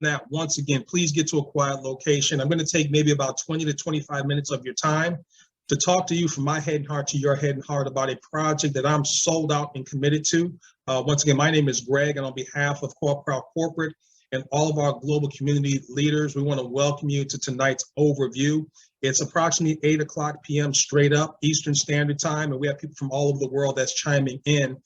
that, once again, please get to a quiet location. I'm going to take maybe about 20 to 25 minutes of your time to talk to you from my head and heart to your head and heart about a project that I'm sold out and committed to. Once again, my name is Greg, and on behalf of COOPERATIVE Corporate and all of our global community leaders, we want to welcome you to tonight's overview. It's approximately 8 p.m. straight up Eastern Standard Time, and we have people from all over the world that's chiming in.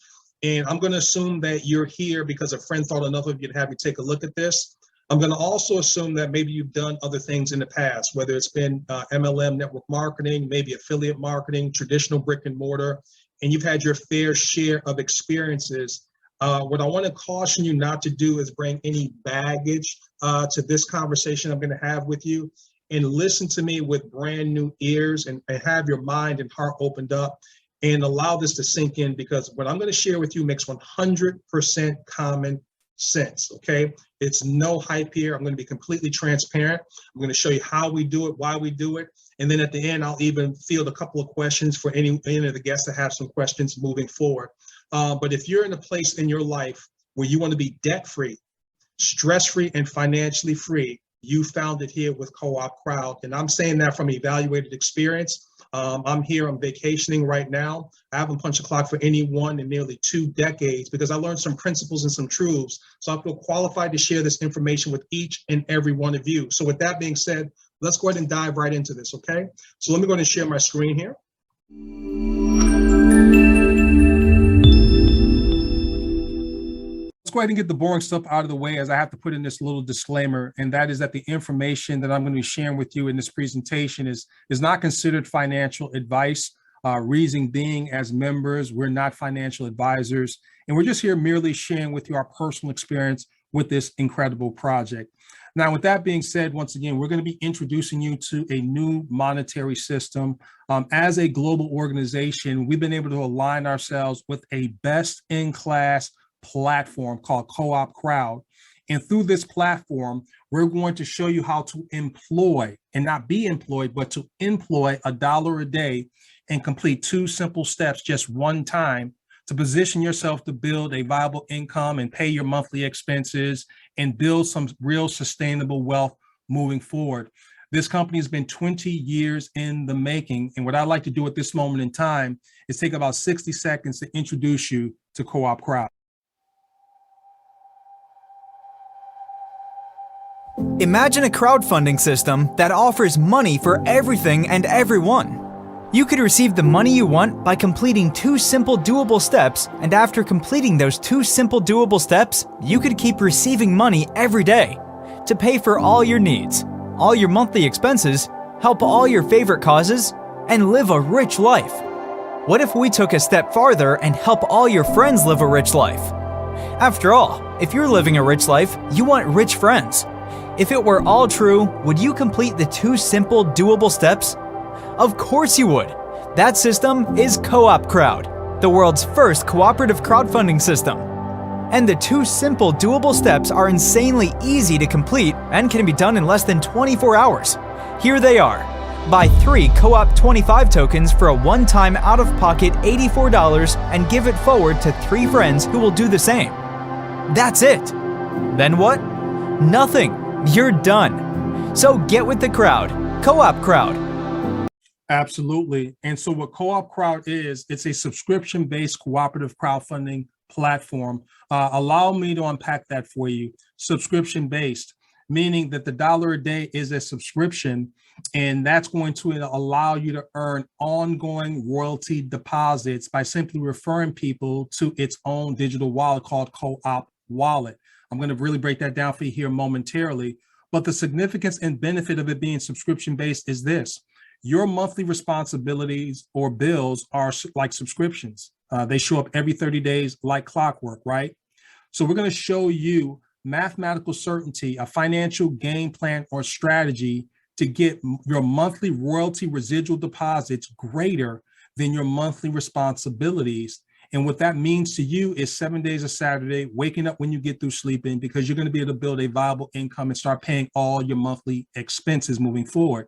And I'm going to assume that you're here because a friend thought enough of you to have you take a look at this. I'm going to also assume that maybe you've done other things in the past, whether it's been MLM network marketing, maybe affiliate marketing, traditional brick and mortar, and you've had your fair share of experiences. What I want to caution you not to do is bring any baggage to this conversation I'm going to have with you, and listen to me with brand new ears and have your mind and heart opened up and allow this to sink in, because what I'm going to share with you makes 100% common sense, okay? It's no hype here. I'm going to be completely transparent. I'm going to show you how we do it, why we do it, and then at the end, I'll even field a couple of questions for any of the guests that have some questions moving forward. But if you're in a place in your life where you want to be debt-free, stress-free, and financially free, you found it here with Co-op Crowd. And I'm saying that from evaluated experience. I'm here, I'm vacationing right now. I haven't punched a clock for anyone in nearly 2 decades because I learned some principles and some truths. So I feel qualified to share this information with each and every one of you. So with that being said, let's go ahead and dive right into this, okay? So let me go ahead and share my screen here. Let's go ahead and get the boring stuff out of the way, as I have to put in this little disclaimer, and that is that the information that I'm going to be sharing with you in this presentation is not considered financial advice. Reason being, as members, we're not financial advisors, and we're just here merely sharing with you our personal experience with this incredible project. Now, with that being said, once again, we're going to be introducing you to a new monetary system. As a global organization, we've been able to align ourselves with a best-in-class platform called Co-op Crowd. And through this platform, we're going to show you how to employ, and not be employed, but to employ $1 a day and complete 2 simple steps just one time to position yourself to build a viable income and pay your monthly expenses and build some real sustainable wealth moving forward. This company has been 20 years in the making. And what I'd like to do at this moment in time is take about 60 seconds to introduce you to Co-op Crowd. Imagine a crowdfunding system that offers money for everything and everyone. You could receive the money you want by completing 2 simple doable steps, and after completing those 2 simple doable steps, you could keep receiving money every day to pay for all your needs, all your monthly expenses, help all your favorite causes, and live a rich life. What if we took a step farther and help all your friends live a rich life? After all, if you're living a rich life, you want rich friends. If it were all true, would you complete the 2 simple, doable steps? Of course you would. That system is Co-op Crowd, the world's first cooperative crowdfunding system. And the 2 simple, doable steps are insanely easy to complete and can be done in less than 24 hours. Here they are. Buy 3 Co-op 25 tokens for a one-time out-of-pocket $84 and give it forward to 3 friends who will do the same. That's it. Then what? Nothing. You're done. So get with the crowd. Co-op Crowd. Absolutely. And so what Co-op Crowd is, it's a subscription-based cooperative crowdfunding platform. Allow me to unpack that for you. Subscription-based, meaning that the $1 a day is a subscription, and that's going to allow you to earn ongoing royalty deposits by simply referring people to its own digital wallet called Co-op Wallet. I'm going to really break that down for you here momentarily, but the significance and benefit of it being subscription-based is this. Your monthly responsibilities or bills are like subscriptions. They show up every 30 days like clockwork, right? So we're going to show you mathematical certainty, a financial game plan or strategy to get your monthly royalty residual deposits greater than your monthly responsibilities. And what that means to you is 7 days of Saturday, waking up when you get through sleeping, because you're going to be able to build a viable income and start paying all your monthly expenses moving forward.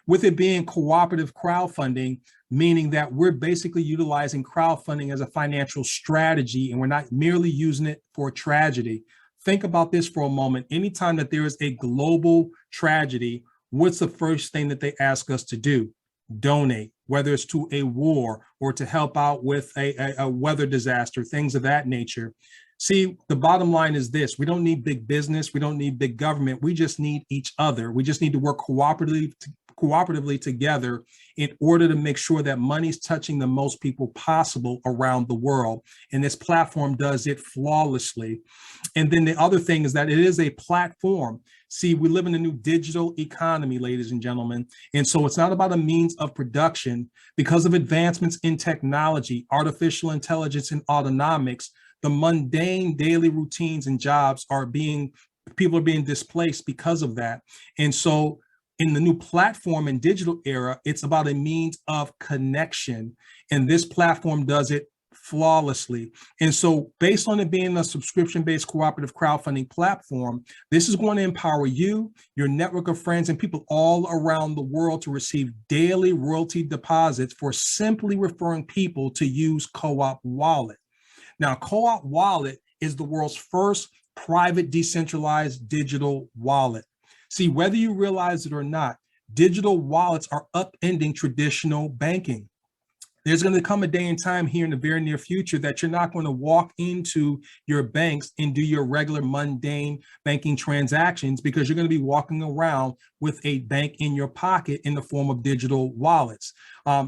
With it being cooperative crowdfunding, meaning that we're basically utilizing crowdfunding as a financial strategy, and we're not merely using it for tragedy. Think about this for a moment. Anytime that there is a global tragedy, what's the first thing that they ask us to do? Donate, whether it's to a war or to help out with a weather disaster, things of that nature. See, the bottom line is this: we don't need big business, we don't need big government, we just need each other. We just need to work cooperatively together in order to make sure that money's touching the most people possible around the world. And this platform does it flawlessly. And then the other thing is that it is a platform. See, we live in a new digital economy, ladies and gentlemen. And so it's not about a means of production. Because of advancements in technology, artificial intelligence, and autonomics, the mundane daily routines and jobs people are being displaced because of that. And so in the new platform and digital era, it's about a means of connection. And this platform does it flawlessly. And so based on it being a subscription-based cooperative crowdfunding platform, this is going to empower you, your network of friends, and people all around the world to receive daily royalty deposits for simply referring people to use Co-op Wallet. Now, Co-op Wallet is the world's first private decentralized digital wallet. See, whether you realize it or not, digital wallets are upending traditional banking. There's going to come a day and time here in the very near future that you're not going to walk into your banks and do your regular mundane banking transactions, because you're going to be walking around with a bank in your pocket in the form of digital wallets.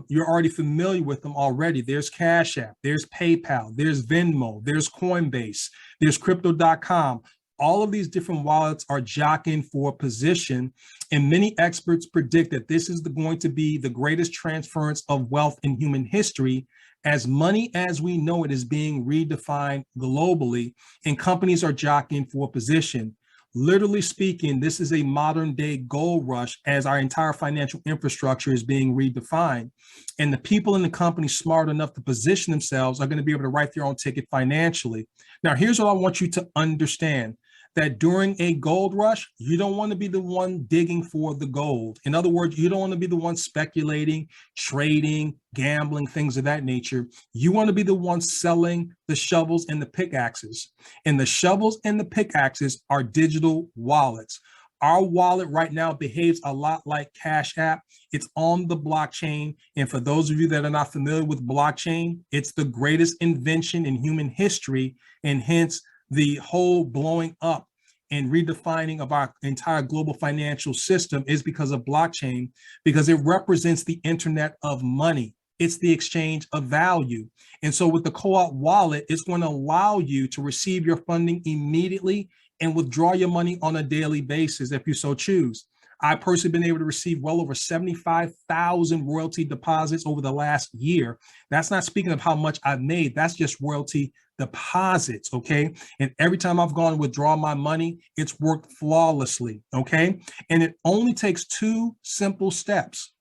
You're already familiar with them already. There's Cash App, there's PayPal, there's Venmo, there's Coinbase, there's Crypto.com. All of these different wallets are jockeying for position, and many experts predict that this is going to be the greatest transference of wealth in human history, as money as we know it is being redefined globally, and companies are jockeying for position. Literally speaking, this is a modern day gold rush as our entire financial infrastructure is being redefined. And the people in the company smart enough to position themselves are going to be able to write their own ticket financially. Now, here's what I want you to understand: that during a gold rush, you don't want to be the one digging for the gold. In other words, you don't want to be the one speculating, trading, gambling, things of that nature. You want to be the one selling the shovels and the pickaxes. And the shovels and the pickaxes are digital wallets. Our wallet right now behaves a lot like Cash App. It's on the blockchain. And for those of you that are not familiar with blockchain, it's the greatest invention in human history, and hence the whole blowing up and redefining of our entire global financial system is because of blockchain, because it represents the internet of money. It's the exchange of value. And so with the Co-op Wallet, it's going to allow you to receive your funding immediately and withdraw your money on a daily basis if you so choose. I've personally been able to receive well over 75,000 royalty deposits over the last year. That's not speaking of how much I've made. That's just royalty deposits, okay? And every time I've gone to withdraw my money, it's worked flawlessly, okay? And it only takes 2 simple steps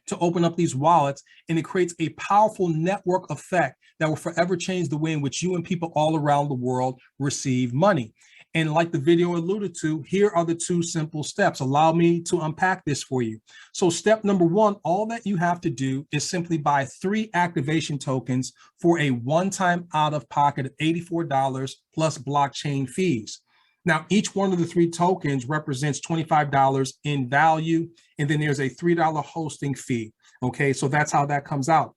to open up these wallets, and it creates a powerful network effect that will forever change the way in which you and people all around the world receive money. And like the video alluded to, here are the 2 simple steps. Allow me to unpack this for you. So step number 1, all that you have to do is simply buy 3 activation tokens for a one-time out-of-pocket of $84 plus blockchain fees. Now, each one of the 3 tokens represents $25 in value, and then there's a $3 hosting fee. Okay, so that's how that comes out.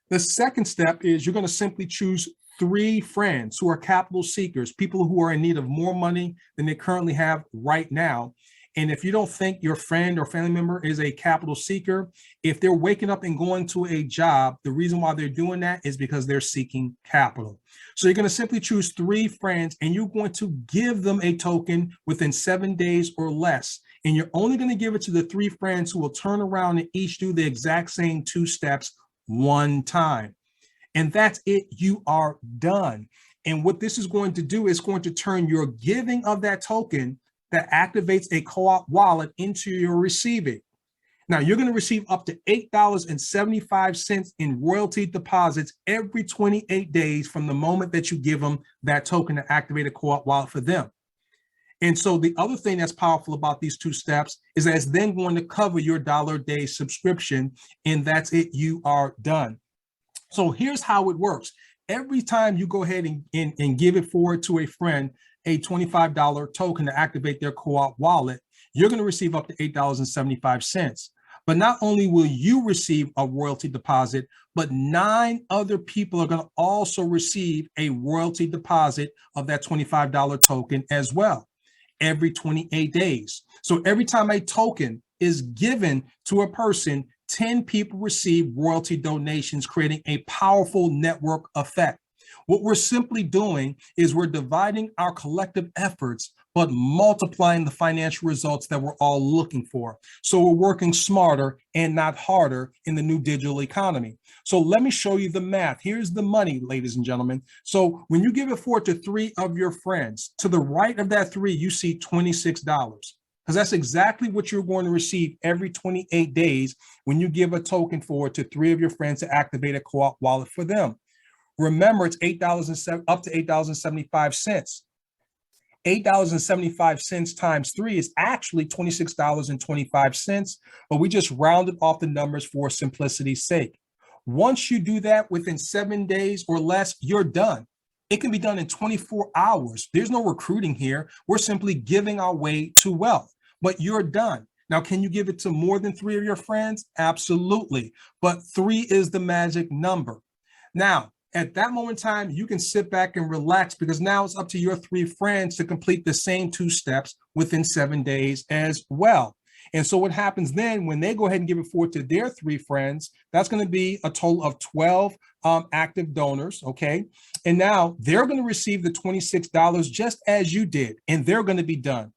The second step is you're going to simply choose 3 friends who are capital seekers, people who are in need of more money than they currently have right now. And if you don't think your friend or family member is a capital seeker, if they're waking up and going to a job, the reason why they're doing that is because they're seeking capital. So you're going to simply choose 3 friends, and you're going to give them a token within 7 days or less. And you're only going to give it to the 3 friends who will turn around and each do the exact same 2 steps one time. And that's it. You are done. And what this is going to do is going to turn your giving of that token that activates a Co-op wallet into your receiving. Now, you're going to receive up to $8.75 in royalty deposits every 28 days from the moment that you give them that token to activate a Co-op wallet for them. And so the other thing that's powerful about these 2 steps is that it's then going to cover your $1-a-day subscription, and that's it. You are done. So here's how it works. Every time you go ahead and give it forward to a friend, a $25 token to activate their co-op wallet, you're going to receive up to $8.75. But not only will you receive a royalty deposit, but 9 other people are going to also receive a royalty deposit of that $25 token as well every 28 days. So every time a token is given to a person, 10 people receive royalty donations, creating a powerful network effect. What we're simply doing is we're dividing our collective efforts, but multiplying the financial results that we're all looking for. So we're working smarter and not harder in the new digital economy. So let me show you the math. Here's the money, ladies and gentlemen. So when you give it forward to 3 of your friends, to the right of that 3, you see $26. Because that's exactly what you're going to receive every 28 days when you give a token forward to 3 of your friends to activate a co-op wallet for them. Remember, it's $8 up to $8.75. $8.75 times 3 is actually $26.25, but we just rounded off the numbers for simplicity's sake. Once you do that within 7 days or less, you're done. It can be done in 24 hours. There's no recruiting here. We're simply giving our way to wealth, but you're done. Now, can you give it to more than 3 of your friends? Absolutely. But 3 is the magic number. Now, at that moment in time, you can sit back and relax because now it's up to your 3 friends to complete the same 2 steps within 7 days as well. And so what happens then when they go ahead and give it forward to their 3 friends, that's going to be a total of 12 active donors, okay? And now they're going to receive the $26 just as you did, and they're going to be done.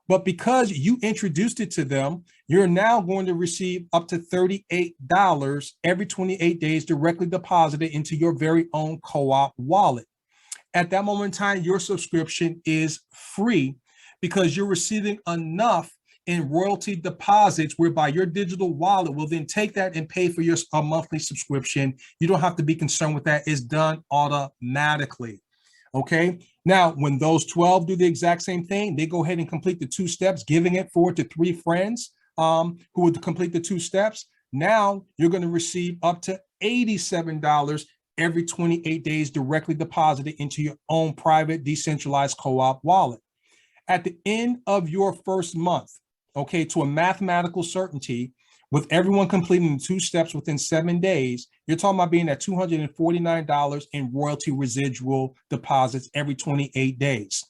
But because you introduced it to them, you're now going to receive up to $38 every 28 days directly deposited into your very own co-op wallet. At that moment in time, your subscription is free because you're receiving enough in royalty deposits whereby your digital wallet will then take that and pay for your monthly subscription. You don't have to be concerned with that. It's done automatically. Okay. Now, when those 12 do the exact same thing, they go ahead and complete the 2 steps, giving it forward to 3 friends who would complete the 2 steps. Now you're going to receive up to $87 every 28 days directly deposited into your own private decentralized co-op wallet. At the end of your first month, okay, to a mathematical certainty, with everyone completing the 2 steps within 7 days, you're talking about being at $249 in royalty residual deposits every 28 days.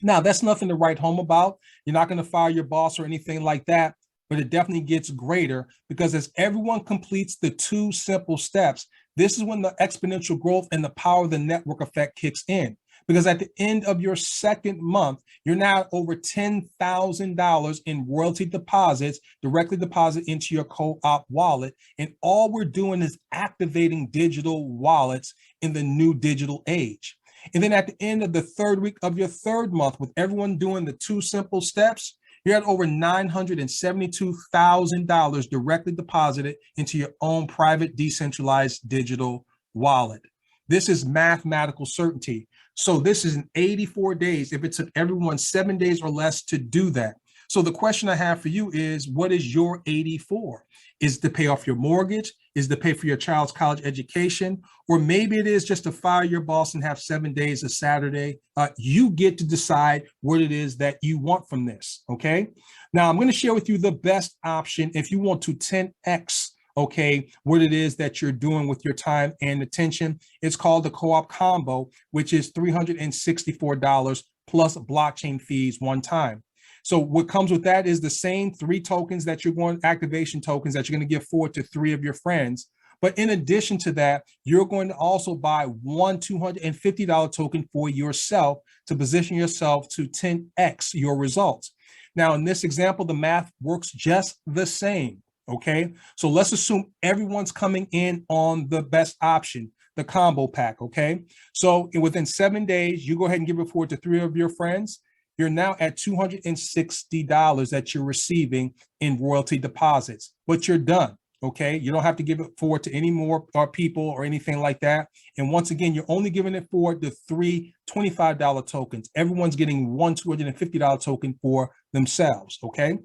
Now, that's nothing to write home about. You're not going to fire your boss or anything like that, but it definitely gets greater because as everyone completes the 2 simple steps, this is when the exponential growth and the power of the network effect kicks in. Because at the end of your second month, you're now at over $10,000 in royalty deposits directly deposited into your co-op wallet. And all we're doing is activating digital wallets in the new digital age. And then at the end of the 3rd week of your 3rd month, with everyone doing the 2 simple steps, you're at over $972,000 directly deposited into your own private decentralized digital wallet. This is mathematical certainty. So this is in 84 days if it took everyone 7 days or less to do that. So the question I have for you is, what is your 84? Is it to pay off your mortgage? Is it to pay for your child's college education? Or maybe it is just to fire your boss and have 7 days of Saturday. You get to decide what it is that you want from this, okay? Now I'm going to share with you the best option if you want to 10x okay, what it is that you're doing with your time and attention. It's called the co-op combo, which is $364 plus blockchain fees one time. So what comes with that is the same 3 tokens that you're going, activation tokens that you're going to give forward to 3 of your friends. But in addition to that, you're going to also buy one $250 token for yourself to position yourself to 10x your results. Now, in this example, the math works just the same. Okay, so let's assume everyone's coming in on the best option, the combo pack. Okay, so within 7 days, you go ahead and give it forward to 3 of your friends. You're now at $260 that you're receiving in royalty deposits, but you're done. Okay, you don't have to give it forward to any more people or anything like that. And once again, you're only giving it forward to 3 $25 tokens. Everyone's getting one $250 token for themselves. Okay.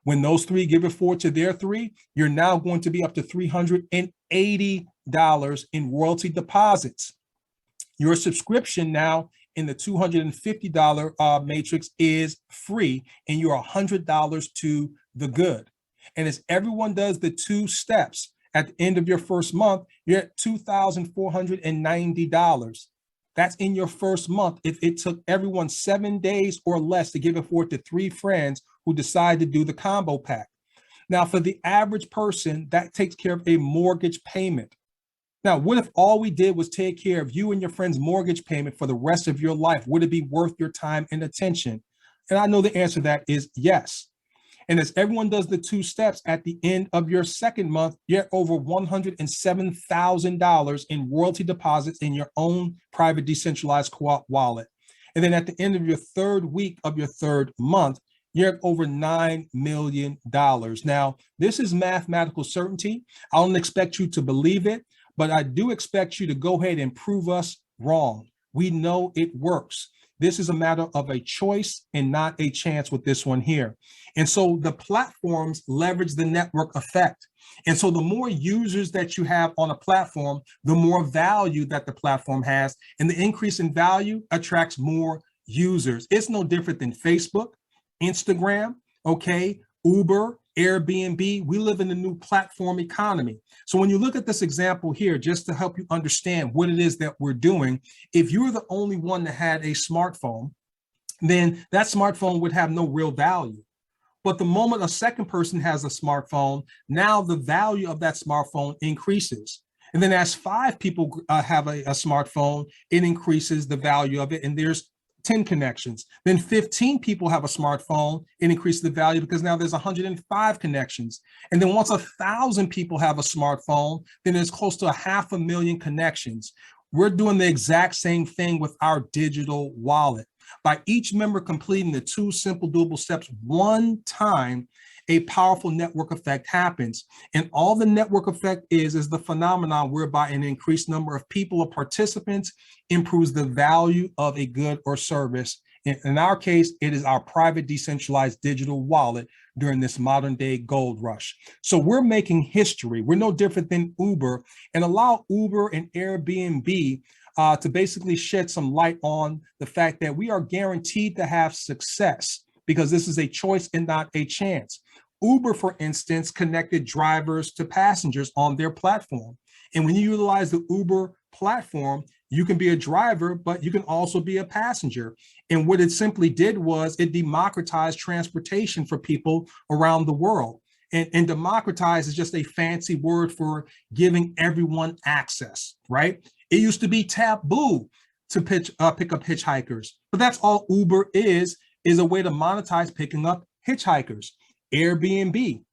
When those 3 give it forward to their 3, you're now going to be up to $380 in royalty deposits. Your subscription now and the $250 matrix is free, and you're $100 to the good. And as everyone does the 2 steps at the end of your first month, you're at $2,490. That's in your first month. If it took everyone 7 days or less to give it forward to 3 friends who decide to do the combo pack. Now, for the average person, that takes care of a mortgage payment. Now, what if all we did was take care of you and your friend's mortgage payment for the rest of your life? Would it be worth your time and attention? And I know the answer to that is yes. And as everyone does the 2 steps at the end of your second month, you're at over $107,000 in royalty deposits in your own private decentralized co-op wallet. And then at the end of your 3rd week of your 3rd month, you're at over $9 million. Now, this is mathematical certainty. I don't expect you to believe it, but I do expect you to go ahead and prove us wrong. We know it works. This is a matter of a choice and not a chance with this one here. And so the platforms leverage the network effect. And so the more users that you have on a platform, the more value that the platform has. And the increase in value attracts more users. It's no different than Facebook, Instagram, okay, Uber, Airbnb. We live in the new platform economy. So when you look at this example here, just to help you understand what it is that we're doing, if you're the only one that had a smartphone, then that smartphone would have no real value. But the moment a second person has a smartphone, now the value of that smartphone increases. And then as 5 people have a smartphone, it increases the value of it. And there's 10 connections. Then 15 people have a smartphone, it increases the value because now there's 105 connections. And then once 1,000 people have a smartphone, then there's close to 500,000 connections. We're doing the exact same thing with our digital wallet. By each member completing the 2 simple doable steps one time, a powerful network effect happens. And all the network effect is the phenomenon whereby an increased number of people or participants improves the value of a good or service. In our case, it is our private decentralized digital wallet during this modern day gold rush. So we're making history. We're no different than Uber, and allow Uber and Airbnb to basically shed some light on the fact that we are guaranteed to have success because this is a choice and not a chance. Uber, for instance, connected drivers to passengers on their platform. And when you utilize the Uber platform, you can be a driver, but you can also be a passenger. And what it simply did was it democratized transportation for people around the world. And democratize is just a fancy word for giving everyone access, right? It used to be taboo to pick up hitchhikers, but that's all Uber is a way to monetize picking up hitchhikers. Airbnb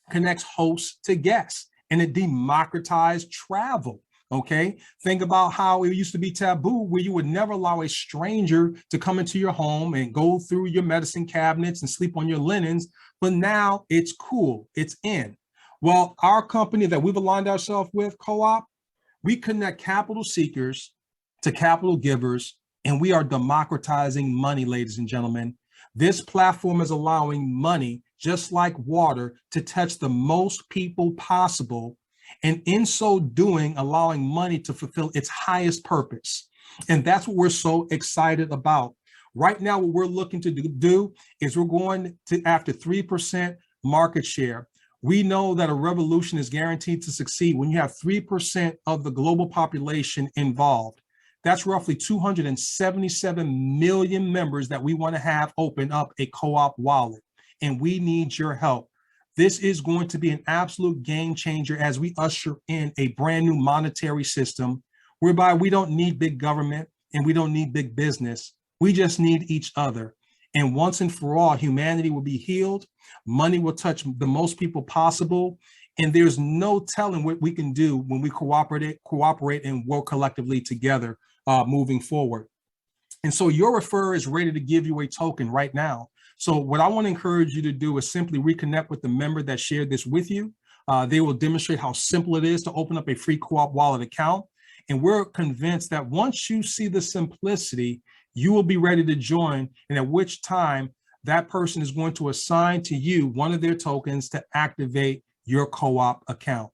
connects hosts to guests, and it democratized travel. Okay, think about how it used to be taboo where you would never allow a stranger to come into your home and go through your medicine cabinets and sleep on your linens, but now it's cool, it's in. Well, our company that we've aligned ourselves with, Co-op, we connect capital seekers to capital givers, and we are democratizing money, ladies and gentlemen. This platform is allowing money, just like water, to touch the most people possible, and in so doing, allowing money to fulfill its highest purpose. And that's what we're so excited about. Right now, what we're looking to do is we're going to after 3% market share. We know that a revolution is guaranteed to succeed when you have 3% of the global population involved. That's roughly 277 million members that we want to have open up a co-op wallet. And we need your help. This is going to be an absolute game changer as we usher in a brand new monetary system whereby we don't need big government and we don't need big business. We just need each other. And once and for all, humanity will be healed. Money will touch the most people possible. And there's no telling what we can do when we cooperate and work collectively together moving forward. And so your referrer is ready to give you a token right now. So what I want to encourage you to do is simply reconnect with the member that shared this with you. They will demonstrate how simple it is to open up a free co-op wallet account. And we're convinced that once you see the simplicity, you will be ready to join, and at which time that person is going to assign to you one of their tokens to activate your co-op account.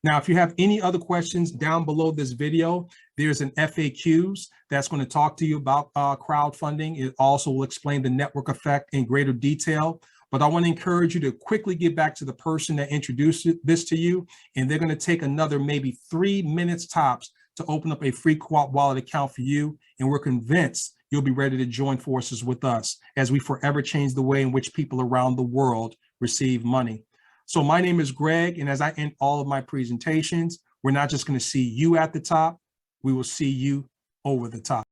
Now, if you have any other questions down below this video, there's an FAQs that's going to talk to you about crowdfunding. It also will explain the network effect in greater detail. But I want to encourage you to quickly get back to the person that introduced this to you, and they're going to take another maybe 3 minutes tops to open up a free Co-op wallet account for you. And we're convinced you'll be ready to join forces with us as we forever change the way in which people around the world receive money. So my name is Greg, and as I end all of my presentations, we're not just going to see you at the top, we will see you over the top.